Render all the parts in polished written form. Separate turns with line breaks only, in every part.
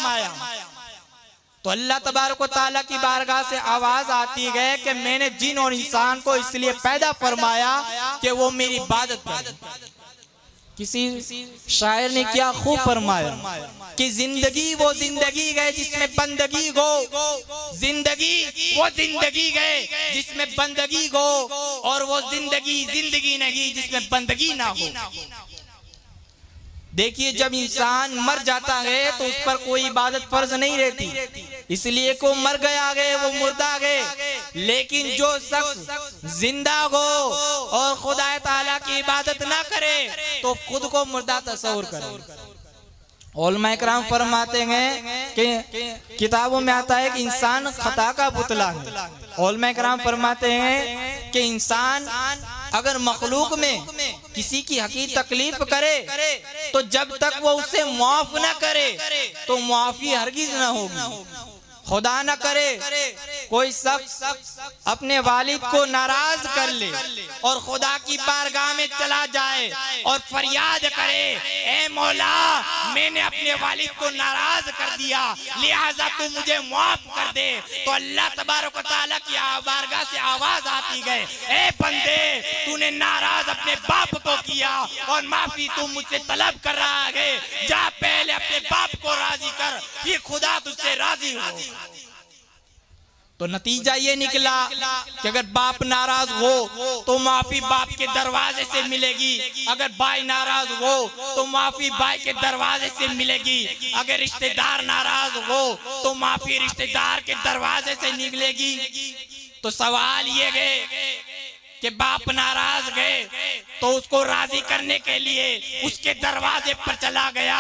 फरमाया। तो अल्लाह तबारक व तआला की बारगाह से आवाज आती है कि मैंने जिन और इंसान को इसलिए पैदा फरमाया कि वो मेरी इबादत करे। किसी शायर ने क्या खूब फरमाया कि जिंदगी वो जिंदगी गए जिसमें बंदगी हो, जिंदगी वो जिंदगी गए जिसमें बंदगी हो, और वो जिंदगी जिंदगी नहीं जिसमें बंदगी ना हो। देखिए, जब इंसान मर जाता है तो उस पर कोई इबादत फर्ज नहीं रहती, इसलिए को मर गया गए वो मुर्दा गए। लेकिन जो शख्स जिंदा हो और खुदा ताला की इबादत ना करे तो खुद को मुर्दा तस्वुर करे। उलमा इकराम फरमाते हैं कि किताबों में आता है कि इंसान खता का पुतला है। उलमा इकराम फरमाते हैं कि इंसान अगर मखलूक में किसी की हकीकी तकलीफ करे तो जब तक वो उसे माफ ना करे तो माफी हरगिज ना होगी। खुदा न करे कोई शख्स अपने वालिद को नाराज कर ले और खुदा की बारगाह में चला जाए और फरियाद करे, ए मौला मैंने अपने वालिद को नाराज कर दिया लिहाजा तू मुझे माफ कर दे। तो अल्लाह तबारक व तआला की बारगाह से आवाज आती गए, ए बंदे तूने नाराज अपने बाप को किया और माफी तू मुझसे तलब कर रहा है, जा पहले अपने बाप को राजी कर फिर खुदा तुझसे राजी हो। तो नतीजा ये निकला कि अगर बाप नाराज हो तो माफी बाप के दरवाजे से मिलेगी, अगर भाई नाराज हो तो माफी भाई के दरवाजे से मिलेगी, अगर रिश्तेदार नाराज हो तो माफी रिश्तेदार के दरवाजे से निकलेगी। तो सवाल ये है कि बाप नाराज गए तो उसको राजी करने के लिए उसके दरवाजे पर चला गया,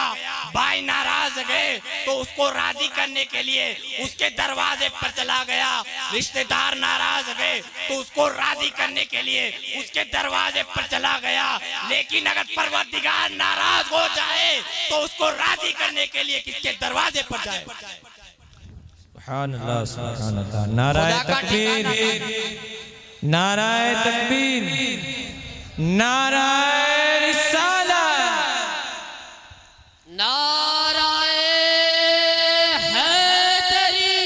भाई नाराज गए तो उसको राजी करने के लिए उसके दरवाजे पर चला गया, रिश्तेदार नाराज गए तो उसको राजी करने के लिए उसके दरवाजे पर चला गया। लेकिन अगर परवरदिगार नाराज हो जाए तो उसको राजी करने के लिए किसके दरवाजे पर जाए?
सुभान अल्लाह, सुभान अल्लाह। नाराए तकबीर, नाराए तकबीर, नाराए रिसालत,
नाराए हैदरी,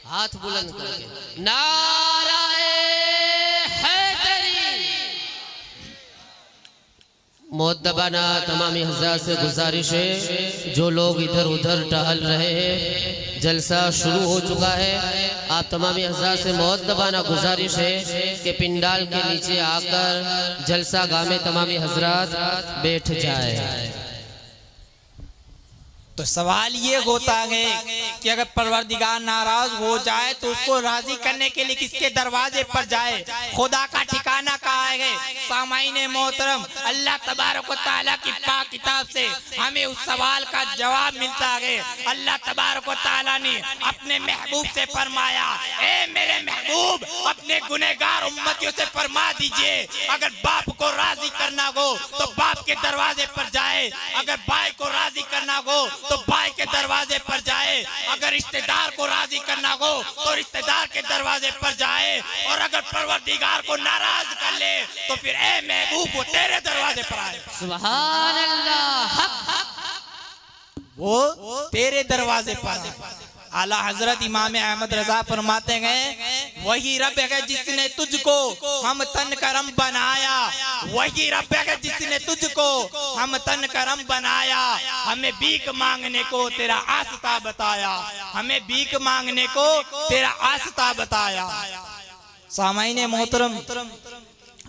हाथ बुलंद करके नाराए हैदरी। मुअद्दबाना तमामी हज़रात से गुजारिश है, जो लोग इधर उधर टहल रहे हैं जलसा शुरू हो चुका है, आप तमामी हज़रात से मुअद्दबाना गुजारिश है कि पिंडाल के नीचे आकर जलसा गाह में तमामी हज़रात बैठ जाए।
तो सवाल ये होता है कि अगर परवरदिगार नाराज हो जाए तो उसको राजी करने के लिए किसके दरवाजे पर जाए? खुदा का ठिकाना कहाँ है? सामाईने मोहतरम, अल्लाह तबारक व तआला की पाक किताब से हमें उस सवाल का जवाब मिलता है। अल्लाह तबारक व तआला ने अपने महबूब से फरमाया, ए मेरे महबूब अपने गुनहगार उम्मतियों से फरमा दीजिए अगर बाप को राजी करना हो तो बाप के दरवाजे पर जाए, अगर भाई को राजी करना हो तो भाई के दरवाजे पर जाए, अगर रिश्तेदार को राजी करना हो तो रिश्तेदार के दरवाजे पर जाए, और अगर परवरदिगार को नाराज कर ले तो फिर ए महबूब वो तेरे दरवाजे पर आए।
सुभान अल्लाह,
वो तेरे दरवाजे पर आए। आला हजरत इमाम अहमद रजा फरमाते हैं, वही रब है जिसने तुझको हम तन करम बनाया, वही रब है जिसने तुझको हम तन करम बनाया, हमें भीख मांगने को तेरा आस्था बताया, हमें भीख मांगने को तेरा आस्था बताया। सामाईने मोहतरम,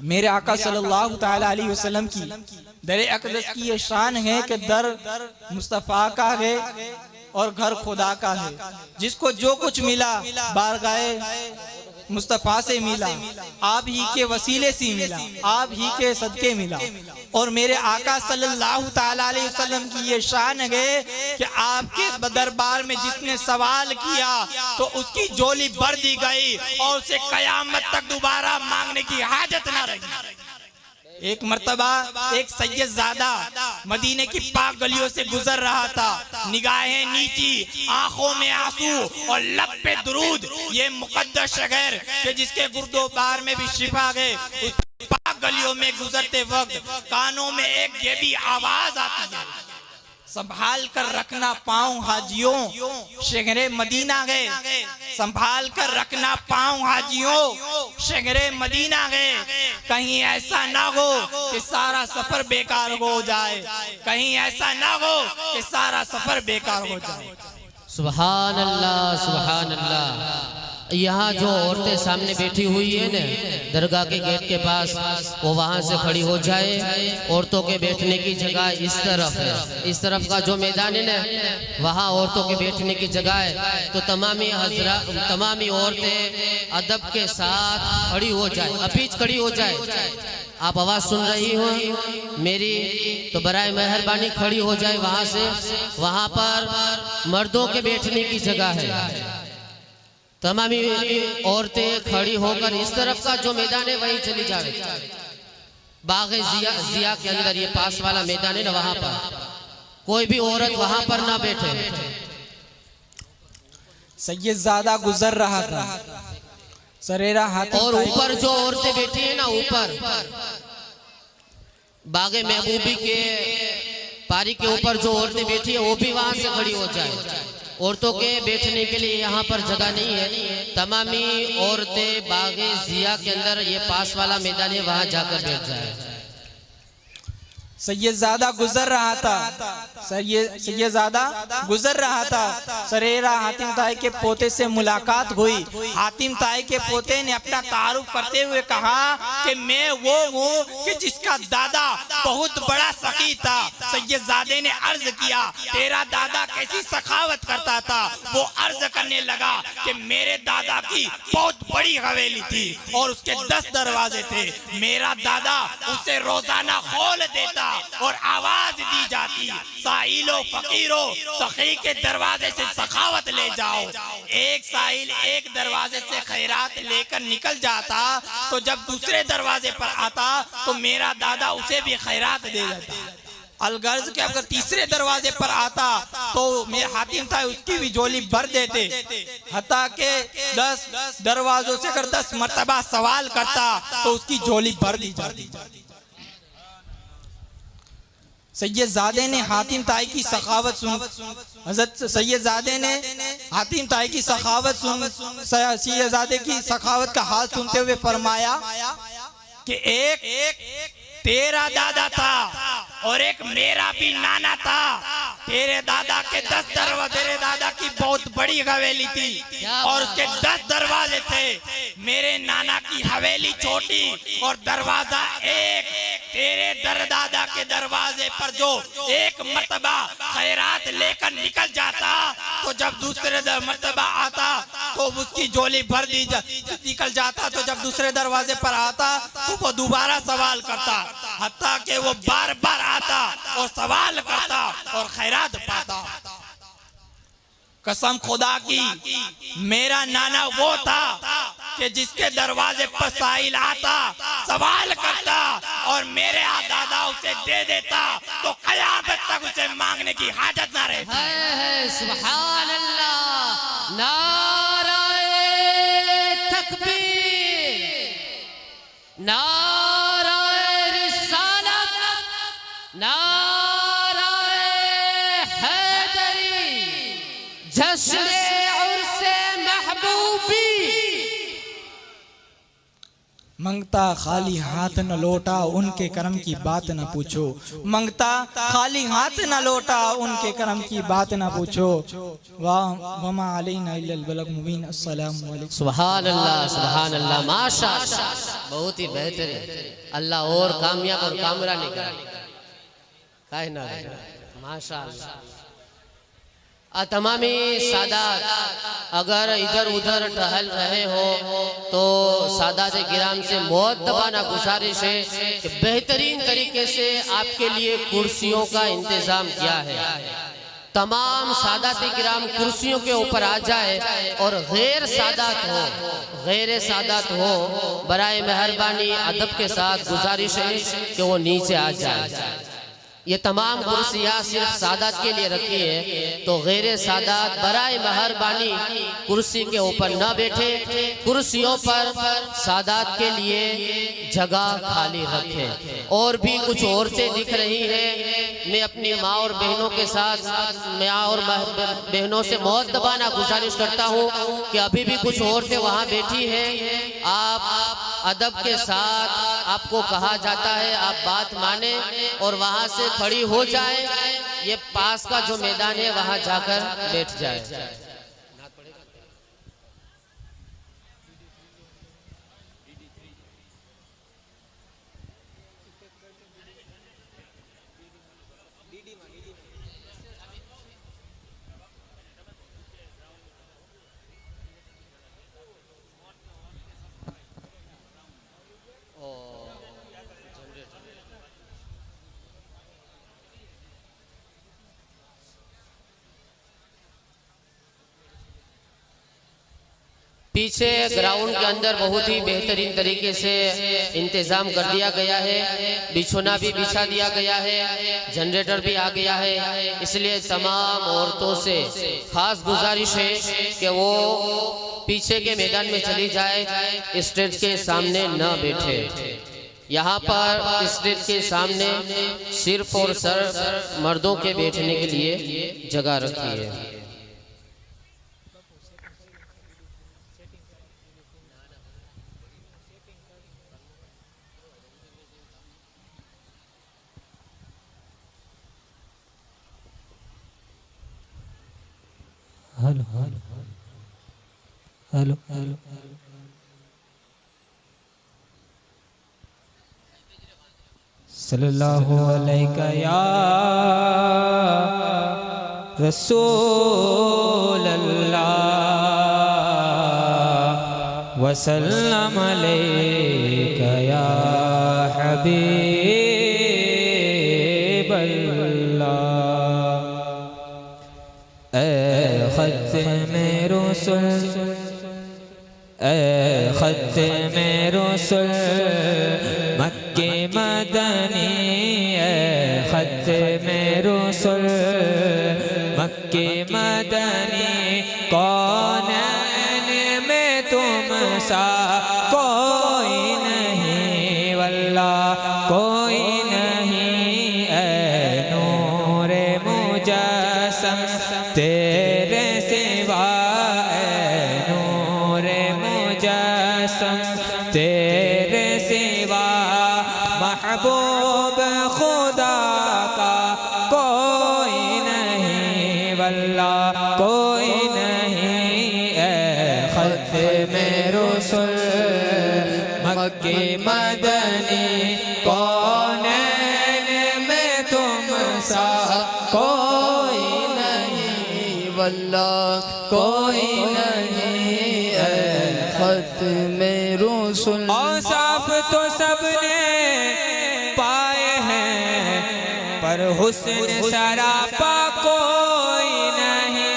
मेरे आका सल्लल्लाहु तआला अलैहि वसल्लम की दर अक़दस की ये शान है कि दर मुस्तफ़ा का है और घर खुदा का है। जिसको जो कुछ मिला बारगाहे मुस्तफ़ा से मिला, आप ही के वसीले से मिला, आप ही के सदके मिला। और मेरे आका सल्लल्लाहु तआला अलैहि वसल्लम की ये शान है कि आपके दरबार में जिसने सवाल किया तो उसकी झोली भर दी गई और उसे कयामत तक दोबारा मांगने की हाजत न रही। एक मर्तबा एक सैयदजादा मदीने की पाक गलियों से गुजर रहा था, निगाहें नीची, आंखों में आंसू और लब पे दुरूद। ये मुकद्दस शहर के जिसके गुर्दोबार में भी शिफा है, उस पाक गलियों में गुजरते वक्त कानों में एक ये भी आवाज आती है, संभाल कर रखना पाँव हाजियों शहरे मदीना गए, संभाल कर रखना पाँव हाजियों शहरे मदीना गए। कहीं ऐसा ना हो कि सारा सफर बेकार हो जाए, कहीं ऐसा ना हो कि सारा सफर बेकार हो जाए।
सुभान अल्लाह, सुभान अल्लाह। यहाँ जो औरतें सामने बैठी हुई है ना दरगाह के गेट के पास, वो वहाँ से खड़ी हो जाए। औरतों के बैठने की जगह इस तरफ है, इस तरफ का जो मैदान है ना वहाँ औरतों के बैठने की जगह है। तो तमामी औरतें अदब के साथ खड़ी हो जाए, अपीच खड़ी हो जाए। आप आवाज सुन रही हो मेरी, तो बराए मेहरबानी खड़ी हो जाए वहाँ से। वहाँ पर मर्दों के बैठने की जगह है। तमामी औरतें खड़ी होकर इस तरफ का जो मैदान है वहीं चली जाए। बाग़े जिया के अंदर ये पास वाला मैदान है ना, वहां पर कोई भी औरत वहां पर ना बैठे।
सैयदजादा गुजर रहा था, सरेरा हाथ,
और ऊपर जो औरतें बैठी है ना, ऊपर बाग़े महबूबी के पारी के ऊपर जो औरतें बैठी है वो भी वहां से खड़ी हो जाए। औरतों के बैठने के लिए यहाँ पर जगह नहीं है। तमामी औरतें बाग़े जिया के अंदर ये पास वाला मैदान है वहाँ जाकर बैठ जाए।
सैयदजादा गुजर रहा था, सैयदजादा गुजर रहा था। सरेरा हातिम ताई के पोते से मुलाकात हुई। हातिम ताई के पोते ने अपना तारुफ करते हुए कहा कि मैं वो हूँ कि जिसका दादा बहुत बड़ा सखी था। सैयदजादे ने अर्ज किया, तेरा दादा कैसी सखावत करता था? वो अर्ज करने लगा कि मेरे दादा की बहुत बड़ी हवेली थी और उसके 10 दरवाजे थे। मेरा दादा उसे रोजाना खोल देता और आवाज दी जाती, साइलो फकीरो सखी के दरवाजे से सखावत ले जाओ। एक साइल एक दरवाजे से खैरात लेकर निकल जाता, तो जब दूसरे दरवाजे पर आता तो मेरा दादा उसे भी खैरात दे देता। अलगर्ज के अगर तीसरे दरवाजे पर आता तो मेरे हातिम था उसकी भी झोली भर देते। हत्ता के 10 दरवाजों से अगर 10 मर्तबा सवाल करता तो उसकी झोली भर दी जाती। सैयदजादे ने हातिम ताई की सखावत सुन, हज़रत सैयदजादे ने हातिम ताई की सखावत सुन, सैयदजादे की सखावत का हाल सुनते हुए फरमाया कि एक तेरा दादा था और एक मेरा भी नाना था। तेरे दादा के 10 दरवाजे, तेरे दादा की बहुत बड़ी हवेली थी और उसके 10 दरवाजे थे। मेरे नाना की हवेली छोटी और दरवाजा एक। तेरे दरदादा के दरवाजे पर जो एक मर्तबा खैरात लेकर निकल जाता, तो जब दूसरे मर्तबा आता तो उसकी झोली भर दी निकल जाता। तो जब दूसरे दरवाजे पर आता तो वो दोबारा सवाल करता, हत्ता कि वो बार बार आता और सवाल करता और खैरात पाता। कसम खुदा की, मेरा नाना वो था कि जिसके दरवाजे पर साइल आता, सवाल करता और मेरे दादा उसे दे देता, तो क़यामत तक उसे मांगने की हाजत ना रहती।
सुभान अल्लाह, नाराए तकबीर, नाराए रिसालत, नाराए हैदरी, जश्न उर्से महबूबी।
मंगता खाली हाथ न लौटा, उनके करम की बात न पूछो। मंगता खाली हाथ न लौटा, उनके करम की बात न पूछो। वाह वमा अलैना इल्लल बलाग मुबीन। अस्सलामु अलैकुम।
सुभान अल्लाह, सुभान अल्लाह, माशाअल्लाह, बहुत ही बेहतरीन। अल्लाह और कामयाब और कामरानी करे, काहे ना माशाअल्लाह। तमामी सादात अगर इधर उधर टहल रहे हो तो सादात किराम से मुअद्दबाना गुजारिश है कि बेहतरीन तरीके से आपके लिए कुर्सियों का इंतजाम किया है। तमाम सादात किराम कुर्सियों के ऊपर आ जाए और गैर सादात हो बराए मेहरबानी अदब के साथ गुजारिश है कि वो नीचे आ जाए। ये तमाम कुर्सियाँ सिर्फ सादात के लिए रखी है, तो गैर सादात बराए मेहरबानी कुर्सी के ऊपर न बैठे, कुर्सियों पर सादात के लिए जगह खाली रखें। और भी कुछ औरतें दिख रही हैं, मैं अपनी माँ और बहनों के साथ माँ और बहनों से मुअद्दबाना गुजारिश करता हूँ कि अभी भी कुछ औरतें वहाँ बैठी हैं। आप अदब के साथ आपको कहा जाता है आप बात माने और वहाँ से खड़ी हो जाए, ये पास का जो मैदान है वहाँ जाकर बैठ जाए। पीछे ग्राउंड के अंदर बहुत ही बेहतरीन तरीके से इंतजाम कर दिया गया है, बिछोना भी बिछा दिया गया है, जनरेटर भी आ गया है। इसलिए तमाम औरतों से खास गुजारिश है कि वो पीछे के मैदान में चली जाए, स्टेज के सामने न बैठे। यहाँ पर स्टेज के सामने सिर्फ और सिर्फ मर्दों के बैठने के लिए जगह रखी है।
हेलो हेलो हेलो हेलो सल्लल्लाहु अलैका या रसूल अल्लाह वसल्लम अलैका या हबीब अल्लाह। ख़त्म रसूल ख़त्म रसूल मक्के मदनी ख़त्म रसूल मक्के मदनी कौनैन में तुम सा कोई नहीं वल्लाह कोई नहीं नूरे मुजस्सम तेरे सिवा नूरे मुजस्सम तेरे सिवा महबूब खुदा का कोई नहीं वल्लाह कोई नहीं ख़त्म रसूल मक्के मदनी कौनैन में तुम सा कोई नहीं वल्लाह कोई नहीं ख़त्म रसूल। औसाफ तो सबने पाए हैं पर हुस्न सरापा कोई नहीं।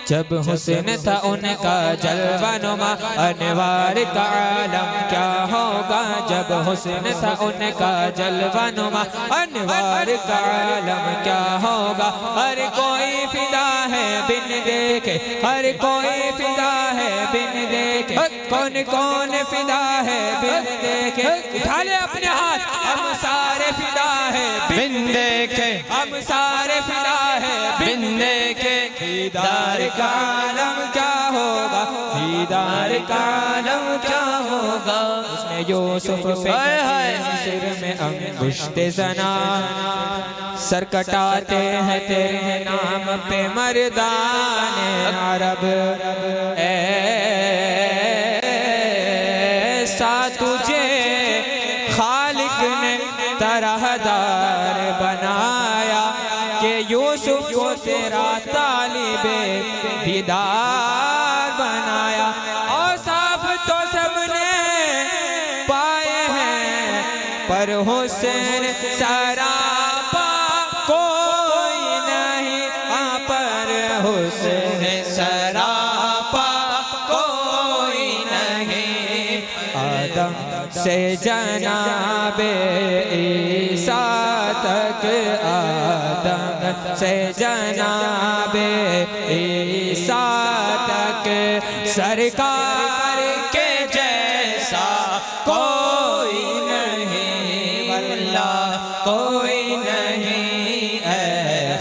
जब हुस्न था उनका जलवानुमा अनवार का आलम क्या होगा। जब हुस्न था उनका जलवानुमा अनवार का आलम क्या होगा। हर कोई फिदा है बिन देखे हर कोई फिदा है बिन देखे कौन कौन फिदा है बिन देखे। उठा ले अपने हाथ हम सारे फिदा है बिन देखे हम सारे फिदा है बिन देखे। दीदार का आलम क्या होगा दीदार का आलम क्या होगा। उसने यूसुफ पे सिर में अंगुष्ते ज़ना सर कटाते हैं तेरे नाम पे मर्दाने अरब। ऐसा तुझे खालिक ने तरहदार बनाया कि यूसुफ को तेरा तालिबे दीदार बनाया। और साफ तो सबने पाए हैं पर हुस्न सरापा कोई नहीं। पर हुस्न सरापा कोई नहीं। आदम से जनाबे ईसा तक तक आदम से जनाबे ईसा तक सरकार के जैसा कोई नहीं, वल्लाह कोई नहीं। ऐ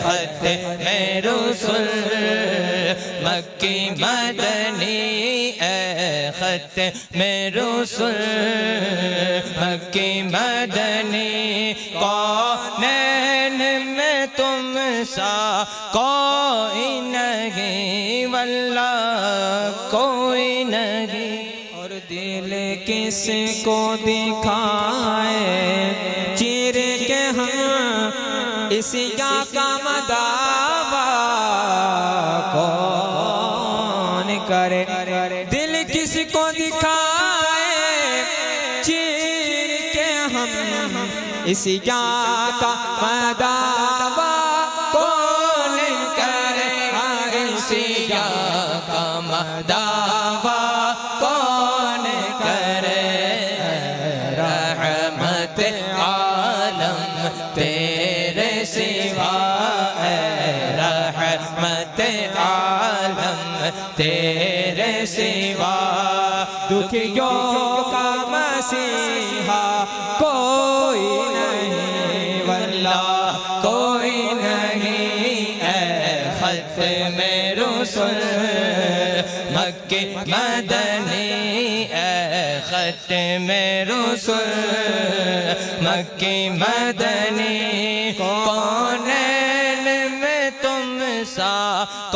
ख़त्मे रसूल मक्की मदनी, ऐ ख़त्मे रसूल मक्की मदनी, कौनैन में तुम सा कोई नहीं, वल्लाह कोई नहीं। और दिल किसको दिखाए चीर के हम इसी का मदावा कौन करे, दिल किसको दिखाए चीर के हम इसी का मदावा कौन करे, इसी का मदावा कौन करे। रहमत आलम तेरे सिवा, रहमत आलम तेरे सिवा, दुखियों का मसीहा कोई नहीं, वल्लाह कोई नहीं। ऐ ख़त्मे रसूल मक्की मदनी, ऐ ख़त्मे रसूल मक्की मदनी, कौनैन में तुम सा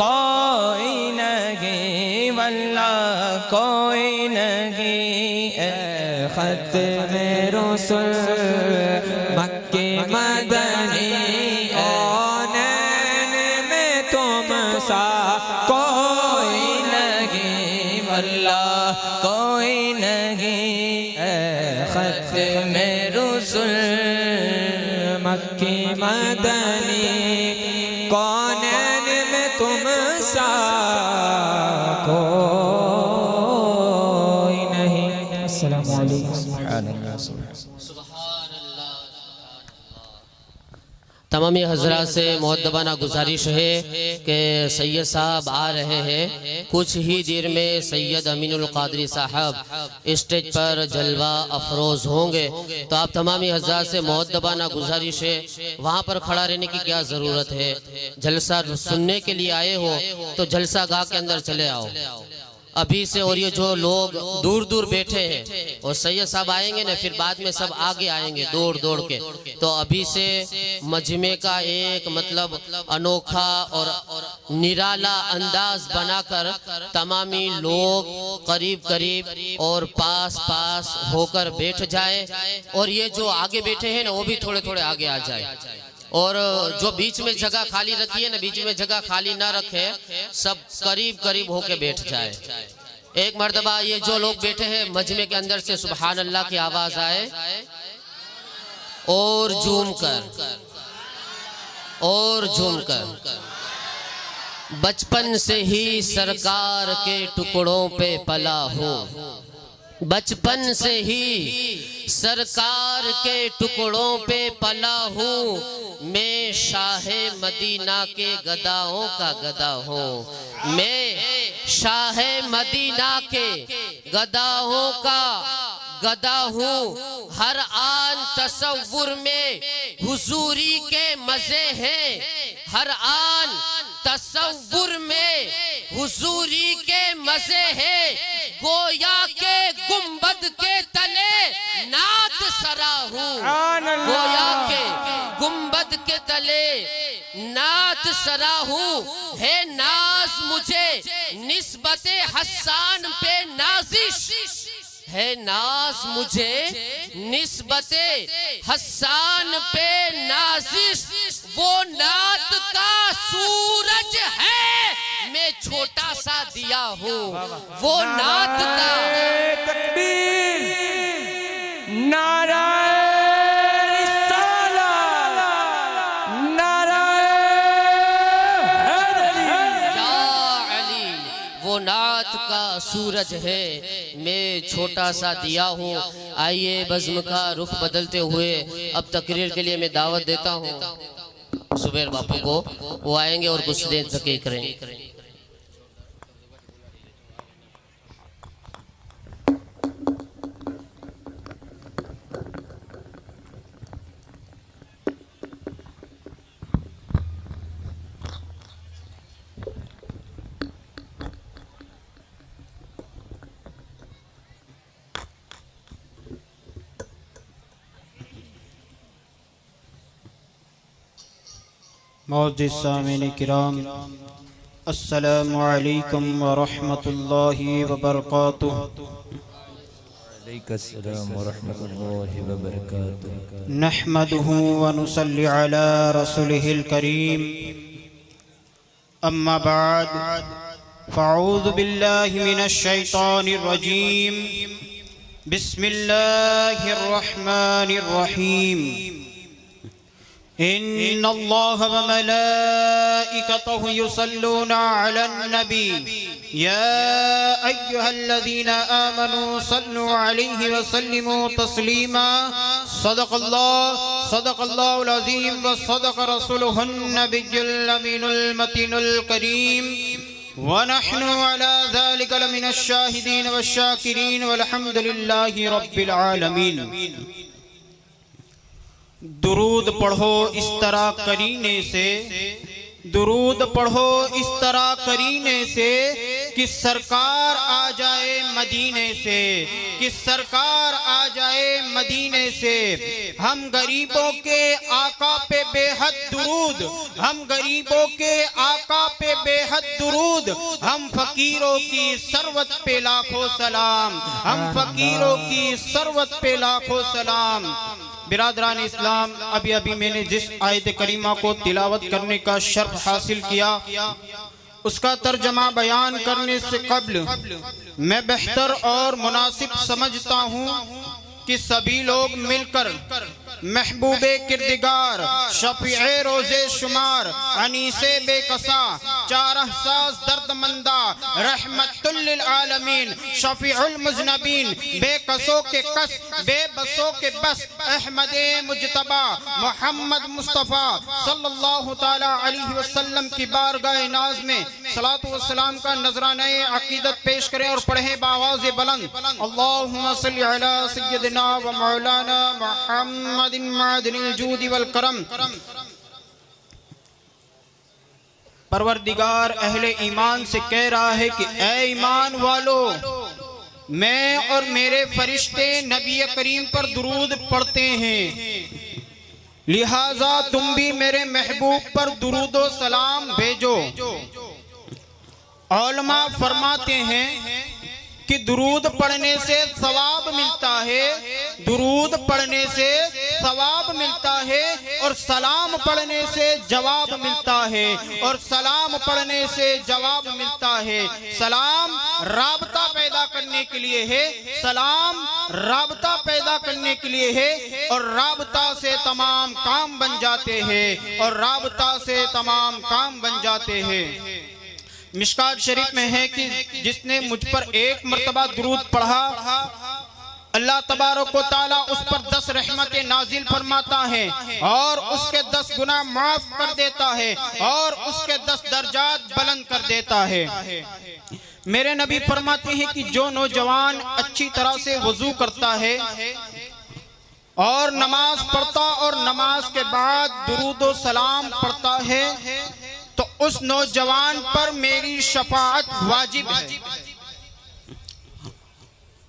कोई नहीं, वल्लाह कोई नहीं। ऐ ख़त्मे रसूल मक्की मदनी, कौनैन में तुम सा कोई नहीं, वल्लाह कोई नहीं। ऐ ख़त्मे रसूल मक्की मदनी, कौनैन में तुम सा कोई नहीं। अस्सलामु अलैकुम।
तमामी हजरात से मुअद्दबाना गुजारिश है कि सैयद साहब आ रहे हैं, कुछ ही देर में सैयद अमीनुल क़ादरी साहब स्टेज पर जलवा अफरोज होंगे। तो आप तमामी हजरात से मुअद्दबाना गुजारिश है, वहाँ पर खड़ा रहने की क्या ज़रूरत है, जलसा सुनने के लिए आए हो तो जलसा गाह के अंदर चले आओ अभी से। और ये जो लोग दूर दूर बैठे हैं और सैयद साहब आएंगे ना, फिर बाद में सब आगे आएंगे दौड़ दौड़ के, तो अभी से मजमे का एक मतलब अनोखा और निराला अंदाज बनाकर तमामी लोग करीब करीब और पास पास होकर बैठ जाए, और ये जो आगे बैठे हैं ना वो भी थोड़े थोड़े आगे आ जाए, और जो बीच में जगह खाली रखी है ना, बीच में जगह खाली ना रखे, सब करीब करीब होके बैठ जाए। एक मर्तबा ये जो लोग बैठे हैं मजमे के अंदर से सुभान अल्लाह की आवाज आए, और झूम कर बचपन से ही सरकार के टुकड़ों पे पला हूँ, बचपन से ही सरकार के टुकड़ों पे पला हूँ, मैं शाहे मदीना के गदाओं का गदा हूँ, मैं शाहे मदीना के गदाओं का गदा हूँ। हर आन तसव्वुर में हुजूरी के मजे हैं, हर आन तसव्वुर में हुजूरी के मजे हैं, गोया के गुंबद के तले नात सरा हूँ, गोया के गुंबद के तले नात सरा हूँ। है नाज मुझे निस्बते हस्सान पे नाजिश, है नाज मुझे निस्बते हस्सान पे नाजिश, वो नात का सूरज है मैं छोटा सा दिया हूँ, वो नात का
तकबीर, नारा
नात का सूरज है मैं छोटा सा दिया हूँ। आइए बज़्म का रुख बदलते हुए अब तकरीर के लिए मैं दावत देता हूँ सुबेर बापू को। वो आएंगे और कुछ देर तक करेंगे।
मौजूद सामीन किराम, अस्सलामु अलैकुम व रहमतुल्लाहि व बरकातुहू। नहमदुहु व नुसल्ली अला रसूलिहिल करीम। अम्मा बाद, फ़अऊज़ु बिल्लाहि मिनश शैतानिर रजीम। बिस्मिल्लाहिर रहमानिर रहीम। इन्नल्लाह व मलाइकतहु युसल्लूना अलन नबी या अय्युहल्लज़ीना आमनू सल्लु अलैहि व सल्लिमू तस्लीमा। सदक़ल्लाहुल अज़ीम व सदक़ रसूलुहुन नबियुल अमीनुल मतीनुल करीम। व नहनु अला ज़ालिका लमिनश शाहिदीन वश शाकिरीन वल्हम्दुलिल्लाहि रब्बिल आलमीन। दुरूद पढ़ो इस तरह करीने से, दुरूद पढ़ो इस तरह करीने से कि सरकार आ जाए मदीने से, कि सरकार आ जाए मदीने से। हम गरीबों के आका पे बेहद दुरूद, हम गरीबों के आका पे बेहद दुरूद। हम फकीरों की सरवत पे लाखों सलाम, हम फकीरों की सरवत पे लाखों सलाम। बिरादरान इस्लाम, अभी मैंने जिस आयत करीमा को तिलावत करने का शर्फ हासिल किया, उसका तर्जमा बयान करने से कब्ल मैं बेहतर और मुनासिब समझता हूँ कि सभी लोग मिलकर महबूबे किरदिगार, शफीए रोज़े शुमार, अनीसे बेकसा, चारहसास दर्दमंदा, रहमतुल लिल आलमीन, शफीउल मुज़नबीन, बेकसों के कस, बेबसों के बस, अहमदे मुज्तबा मोहम्मद मुस्तफ़ा सल्लल्लाहु ताला अलैहि वसल्लम की बारगाह नाज में सलातो व सलाम का नजराने अकीदत पेश करें और पढ़ें बावाज़ बुलंद। अल्लाहुम्मा सल्ली अला सय्यदिना व मौलाना मुहम्मद मादिनिल जूदी वल करम। परवरदिगार अहले ईमान से कह रहा है कि ऐ ईमान वालों, मैं और मेरे फरिश्ते नबी करीम पर दुरूद पढ़ते हैं, लिहाजा तुम भी मेरे महबूब पर दुरूदो सलाम भेजो। उलमा फरमाते हैं कि दुरूद पढ़ने से सवाब मिलता है, दुरूद पढ़ने से सवाब मिलता है, और सलाम पढ़ने से जवाब मिलता है, और सलाम पढ़ने से जवाब मिलता है। सलाम राबता पैदा करने के लिए है, सलाम राबता पैदा करने के लिए है, और राबता से तमाम काम बन जाते हैं, और राबता से तमाम काम बन जाते हैं। मिशकात शरीफ में है कि जिसने मुझ पर एक मर्तबा दुरूद पढ़ा, अल्लाह तबारक व तआला उस पर 10 रहमतें नाजिल फरमाता है, और उसके 10 गुनाह माफ कर देता है, और उसके 10 दर्जात बुलंद कर देता है। मेरे नबी फरमाते हैं कि जो नौजवान अच्छी तरह से वजू करता है और नमाज पढ़ता और नमाज के बाद दुरूद व सलाम पढ़ता है, तो उस नौजवान पर मेरी शफाअत वाजिब है,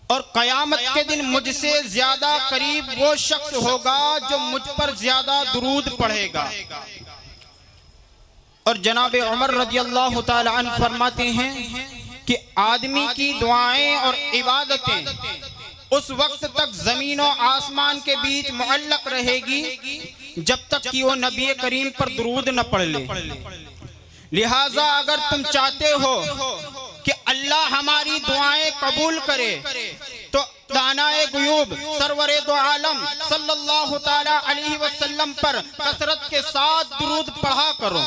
और कयामत के दिन मुझसे ज्यादा करीब वो शख्स होगा जो मुझ पर ज्यादा दुरूद पढ़ेगा। और जनाब उमर रज़ियल्लाहु ताला अन्हु फरमाते हैं कि आदमी की दुआएं और इबादतें उस वक्त तक जमीन और आसमान के बीच मुअल्लक रहेगी जब तक कि वो नबी करीम पर दुरूद न पढ़ ले। लिहाजा अगर तुम चाहते हो कि अल्लाह हमारी दुआएं कबूल करे, तो दानाए गुयूब सरवरे दो आलम सल्लल्लाहु ताला अलैहि वसल्लम पर कसरत के साथ दुरूद पढ़ा करो।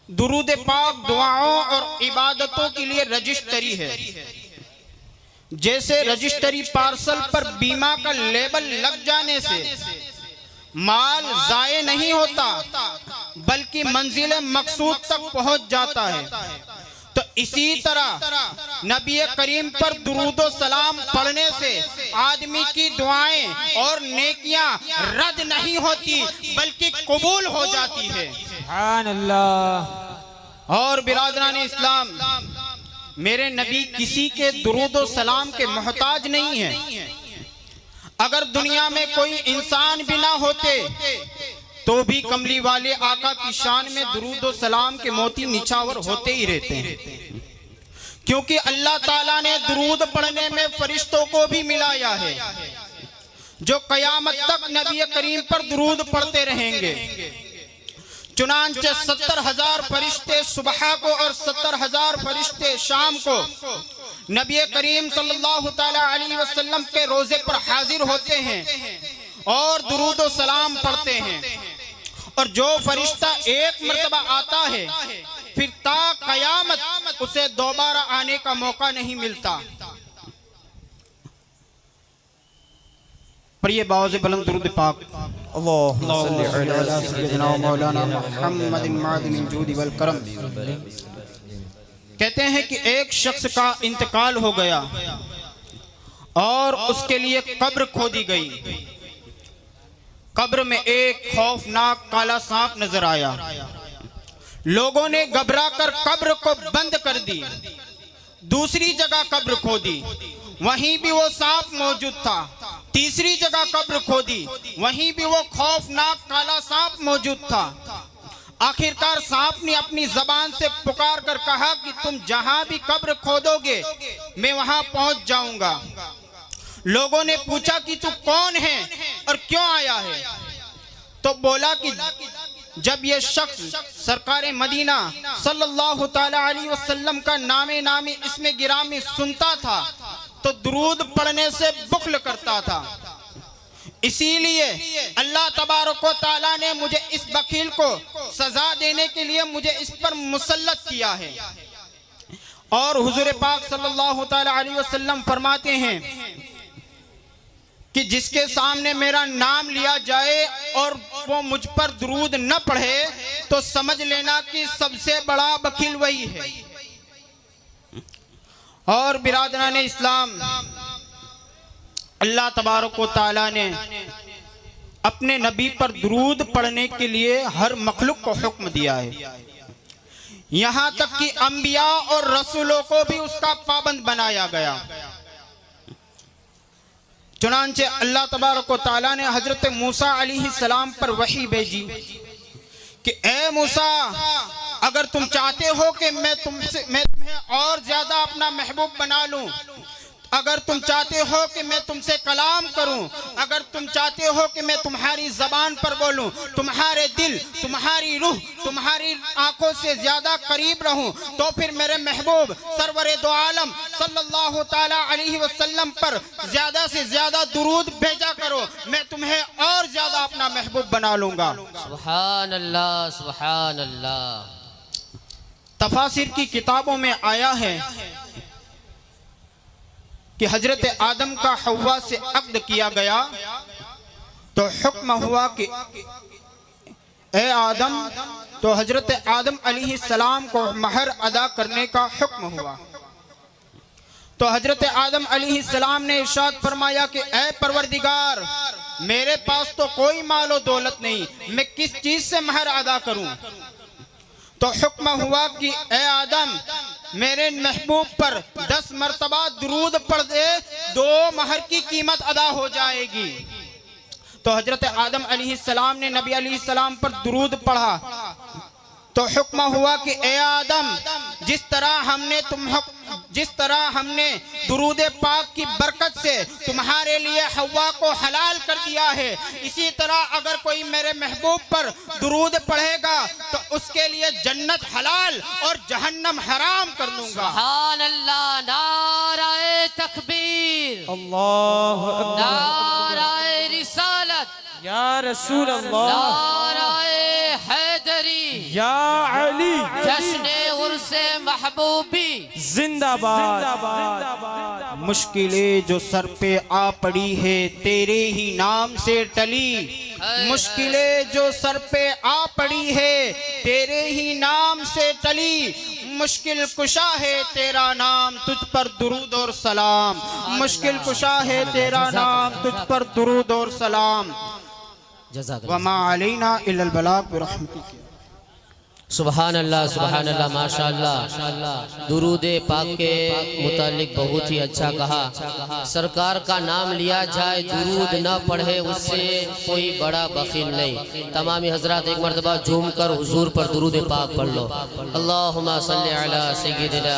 दुरूद पाक दुआओं और इबादतों के लिए रजिस्ट्री है। जैसे रजिस्ट्री पार्सल पर बीमा का लेबल लग जाने से माल जाये नहीं होता बल्कि मंजिल मकसूद तक पहुंच जाता है, तो इसी तरह नबी करीम पर दुरूद व सलाम पढ़ने से आदमी की दुआएं और नेकियां रद्द नहीं होती बल्कि कबूल हो जाती है।
सुभान अल्लाह।
और बिरादरान इस्लाम, मेरे नबी किसी के दुरूद व सलाम के मोहताज नहीं है। अगर दुनिया में कोई इंसान भी ना होते तो भी कमली वाले आका की शान में दुरूद व सलाम के मोती निछावर होते ही रहते हैं, क्योंकि अल्लाह ताला ने दुरूद पढ़ने में फरिश्तों को भी मिलाया है जो कयामत तक नबी करीम पर दुरूद पढ़ते रहेंगे। चुनांचे 70,000 फरिश्ते सुबह को और 70,000 फरिश्ते शाम को नबी करीम सल्लल्लाहु ताला अलैहि वसल्लम के रोजे पर हाजिर होते हैं और दुरूद व सलाम पढ़ते हैं। और जो फरिश्ता एक मर्तबा आता है फिर ता कयामत उसे दोबारा आने का मौका नहीं मिलता। पर ये बावज़ बुलंद दुरूद पाक कहते हैं कि एक शख्स का इंतकाल हो गया और उसके लिए कब्र खोदी गई। कब्र में एक खौफनाक काला सांप नजर आया। लोगों ने घबराकर कब्र को बंद कर दी। दूसरी जगह कब्र खोदी, वहीं भी वो सांप मौजूद था। तीसरी जगह कब्र खोदी, वहीं भी वो खौफनाक काला सांप मौजूद था। आखिरकार सांप ने अपनी जबान से पुकार कर कहा कि तुम जहां भी कब्र खोदोगे मैं वहां पहुंच जाऊंगा। लोगों ने पूछा कि तू कौन है और क्यों आया है? तो बोला कि जब ये शख्स सरकारे मदीना सल्लल्लाहु ताला अलैहि वसल्लम का नामे नामी इसमें गिरामी सुनता था तो दुरूद पढ़ने से बुख्ल करता था। इसीलिए अल्लाह तबारक व तआला ने मुझे इस बखील को सजा देने के लिए मुझे इस पर मुसल्लत किया है। और हुजूर पाक सल्लल्लाहु ताला अलैहि वसल्लम फरमाते हैं कि जिसके सामने मेरा नाम लिया जाए और वो मुझ पर दुरूद न पढ़े तो समझ लेना कि सबसे बड़ा बखील वही है। और बिरादरान इस्लाम, अल्लाह तबारक व तआला ने अपने नबी पर दुरूद पढ़ने के लिए हर मखलूक को हुक्म दिया है। यहाँ तक कि अंबिया और रसूलों को भी उसका पाबंद बनाया गया। चुनांचे अल्लाह तबारक व तआला ने हजरत मूसा अलैहिस्सलाम पर वही भेजी कि ए मूसा, अगर तुम चाहते हो कि मैं तुम्हें और ज्यादा अपना महबूब बना लूं, अगर तुम चाहते हो कि मैं तुमसे कलाम करूं, अगर तुम चाहते हो कि मैं तुम्हारी जबान पर बोलूं, तुम्हारे दिल, तुम्हारी रूह, तुम्हारी आंखों से ज्यादा करीब रहूं, तो फिर मेरे महबूब सरवरे दो आलम सल्लल्लाहु ताला अलैहि वसल्लम पर ज्यादा से ज्यादा दुरूद भेजा करो, मैं तुम्हें और ज्यादा अपना महबूब बना लूंगा।
सुभान अल्लाह, सुभान अल्लाह।
तफासिर की किताबों में आया है कि हजरत आदम का हव्वा से अक्द किया गया तो हुक्म हुआ कि ए आदम, तो हजरत आदम अलैहिस्सलाम को महर अदा करने का हुक्म हुआ। तो हजरत आदम अलैहिस्सलाम ने इरशाद फरमाया कि ए परवरदिगार, मेरे पास तो कोई मालो दौलत नहीं, मैं किस चीज से महर अदा करूं? तो हुक्म हुआ कि ए आदम, मेरे महबूब पर 10 मरतबा दुरूद पढ़ दे, 2 महर की कीमत अदा हो जाएगी। तो हजरत आदम अलैहिस्सलाम ने नबी अलैहिस्सलाम पर दुरूद पढ़ा तो हुक्म हुआ कि ए आदम, जिस तरह हमने दुरूद पाक की बरकत से तुम्हारे लिए हव्वा को हलाल कर दिया है, इसी तरह अगर कोई मेरे महबूब पर दुरूद पढ़ेगा तो उसके लिए जन्नत हलाल और जहन्नम हराम कर दूंगा।
सुभान अल्लाह, नाराए तकबीर,
अल्लाहु अकबर,
नाराए रिसालत,
या रसूल अल्लाह,
नाराए हैदरी,
या अली,
जश्न से महबूबी
जिंदाबाद।
मुश्किलें जो सर पे आ पड़ी है तेरे ही नाम से टली। मुश्किलें जो सर पे आ पड़ी है तेरे ही नाम से टली। मुश्किल कुशा है तेरा नाम, तुझ पर दुरूद और सलाम। मुश्किल कुशा है तेरा नाम, तुझ पर दुरूद और सलाम। वमा अलैना इल्लल बलाग बिरहमतिक।
सुभान अल्लाह माशाअल्लाह। दुरूद पाक के मुतालिक बहुत ही अच्छा कहा। सरकार का नाम लिया जाए, दुरूद न पढ़े उससे कोई बड़ा बखील नहीं। तमामी हजरात एक मरतबा झूम कर हुजूर पर दुरूद पाक पढ़ लो। अल्लाहुम्मा सल्ली अला सय्यिदिना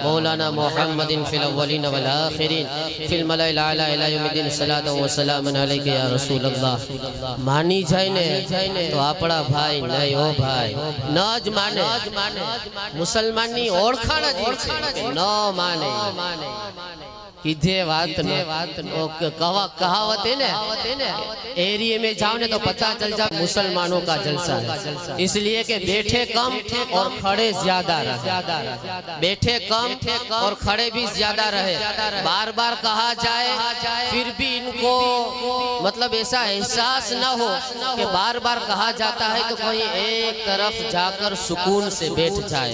मौलाना मुहम्मदिन फिल अव्वलिन वल आखिरीन फिल मलाइल आला इला यौमिद्दीन सलातु व सलामुन अलैका या रसूल अल्लाह। मानी जाए ने तो आपड़ा भाई नहीं हो भाई न ज माने मुसलमान नी ओळखाण ज न माने कीधे बात कहावत है ना, एरिया में जाओ ने तो पता चल जाए मुसलमानों का जलसा है। इसलिए कि बैठे कम और खड़े ज्यादा रहे। बैठे कम और खड़े भी ज्यादा रहे। बार बार कहा जाए फिर भी इनको मतलब ऐसा एहसास न हो कि बार बार कहा जाता है तो कहीं एक तरफ जाकर सुकून से बैठ जाए।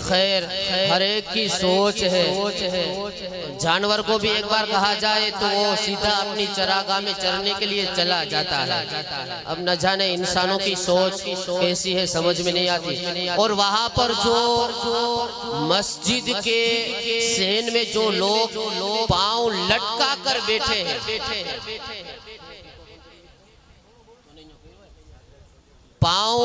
खैर हर एक की सोच है। जानवर को भी एक बार कहा जाए तो वो सीधा अपनी चरागाह में चरने के लिए चला जाता है। अब न जाने इंसानों की सोच कैसी है समझ में नहीं आती। और वहां पर जो मस्जिद के सहन में जो लोग पांव लटका कर बैठे हैं, पांव